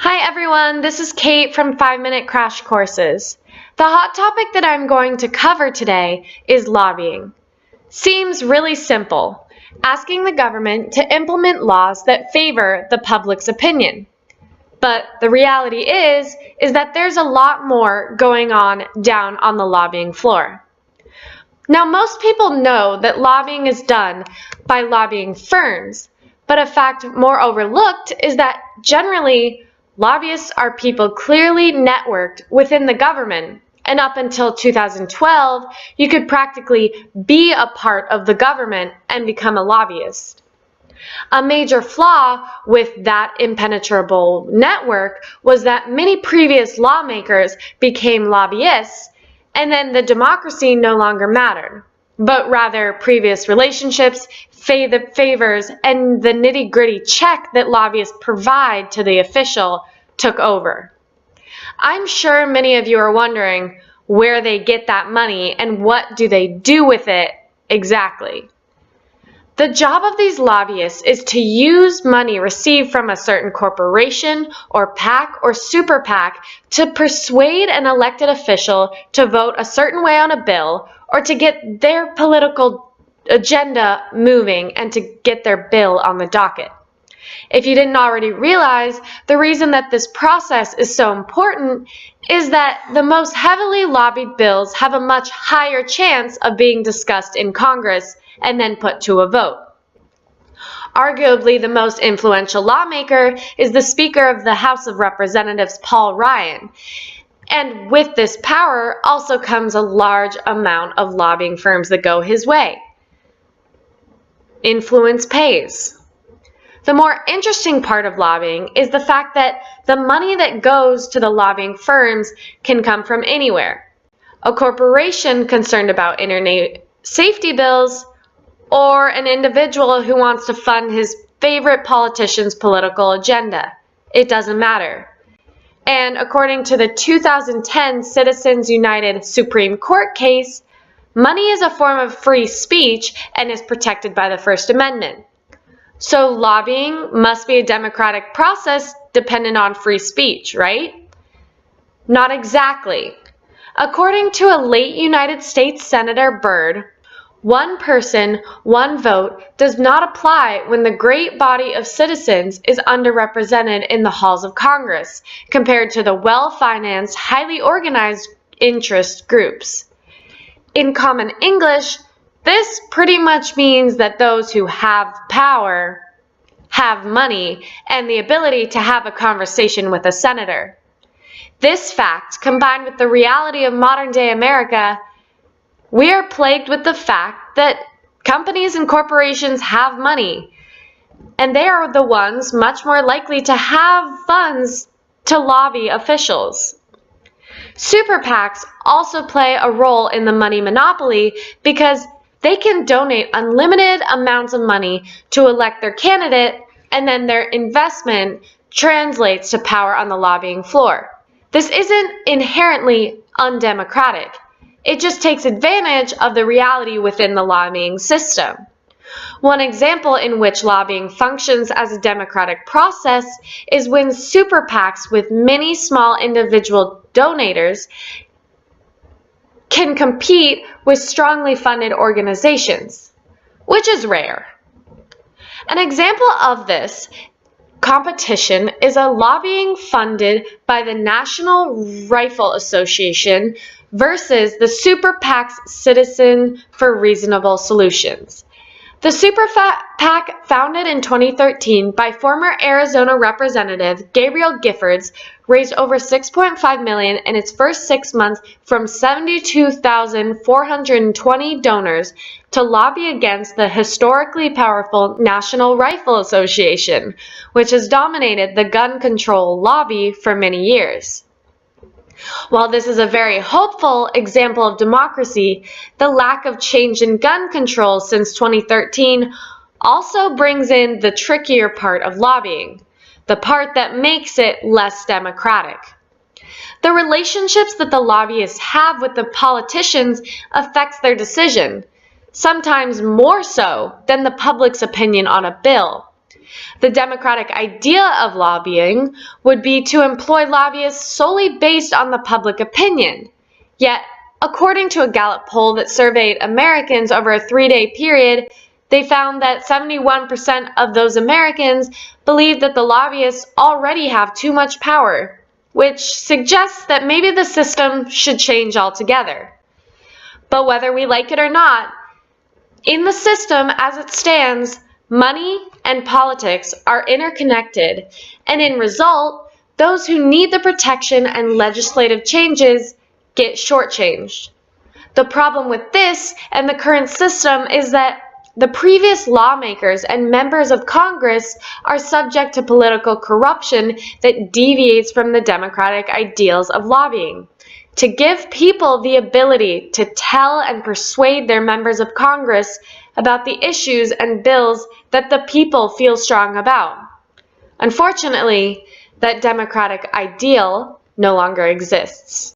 Hi everyone, this is Kate from 5-Minute Crash Courses. The hot topic that I'm going to cover today is lobbying. Seems really simple, asking the government to implement laws that favor the public's opinion. But the reality is that there's a lot more going on down on the lobbying floor. Now, most people know that lobbying is done by lobbying firms, but a fact more overlooked is that generally lobbyists are people clearly networked within the government, and up until 2012, you could practically be a part of the government and become a lobbyist. A major flaw with that impenetrable network was that many previous lawmakers became lobbyists, and then the democracy no longer mattered, but rather previous relationships, favors, and the nitty-gritty check that lobbyists provide to the official took over. I'm sure many of you are wondering where they get that money and what do they do with it exactly. The job of these lobbyists is to use money received from a certain corporation or PAC or super PAC to persuade an elected official to vote a certain way on a bill or to get their political agenda moving and to get their bill on the docket. If you didn't already realize, the reason that this process is so important is that the most heavily lobbied bills have a much higher chance of being discussed in Congress and then put to a vote. Arguably, the most influential lawmaker is the Speaker of the House of Representatives, Paul Ryan. And with this power also comes a large amount of lobbying firms that go his way. Influence pays. The more interesting part of lobbying is the fact that the money that goes to the lobbying firms can come from anywhere. A corporation concerned about internet safety bills, or an individual who wants to fund his favorite politician's political agenda. It doesn't matter. And according to the 2010 Citizens United Supreme Court case, money is a form of free speech and is protected by the First Amendment. So lobbying must be a democratic process dependent on free speech, right? Not exactly. According to a late United States Senator Byrd, one person, one vote does not apply when the great body of citizens is underrepresented in the halls of Congress compared to the well-financed, highly organized interest groups. In common English, this pretty much means that those who have power have money and the ability to have a conversation with a senator. This fact, combined with the reality of modern-day America, we are plagued with the fact that companies and corporations have money, and they are the ones much more likely to have funds to lobby officials. Super PACs also play a role in the money monopoly because they can donate unlimited amounts of money to elect their candidate, and then their investment translates to power on the lobbying floor. This isn't inherently undemocratic. It just takes advantage of the reality within the lobbying system. One example in which lobbying functions as a democratic process is when super PACs with many small individual donators can compete with strongly funded organizations, which is rare. An example of this competition is a lobbying funded by the National Rifle Association versus the Super PAC's Citizen for Reasonable Solutions. The Super PAC, founded in 2013 by former Arizona Representative Gabriel Giffords, raised over $6.5 million in its first 6 months from 72,420 donors to lobby against the historically powerful National Rifle Association, which has dominated the gun control lobby for many years. While this is a very hopeful example of democracy, the lack of change in gun control since 2013 also brings in the trickier part of lobbying, the part that makes it less democratic. The relationships that the lobbyists have with the politicians affects their decision, sometimes more so than the public's opinion on a bill. The democratic idea of lobbying would be to employ lobbyists solely based on the public opinion. Yet, according to a Gallup poll that surveyed Americans over a 3-day period, they found that 71% of those Americans believe that the lobbyists already have too much power, which suggests that maybe the system should change altogether. But whether we like it or not, in the system as it stands, money and politics are interconnected, and in result, those who need the protection and legislative changes get shortchanged. The problem with this and the current system is that the previous lawmakers and members of Congress are subject to political corruption that deviates from the democratic ideals of lobbying. To give people the ability to tell and persuade their members of Congress about the issues and bills that the people feel strong about. Unfortunately, that democratic ideal no longer exists.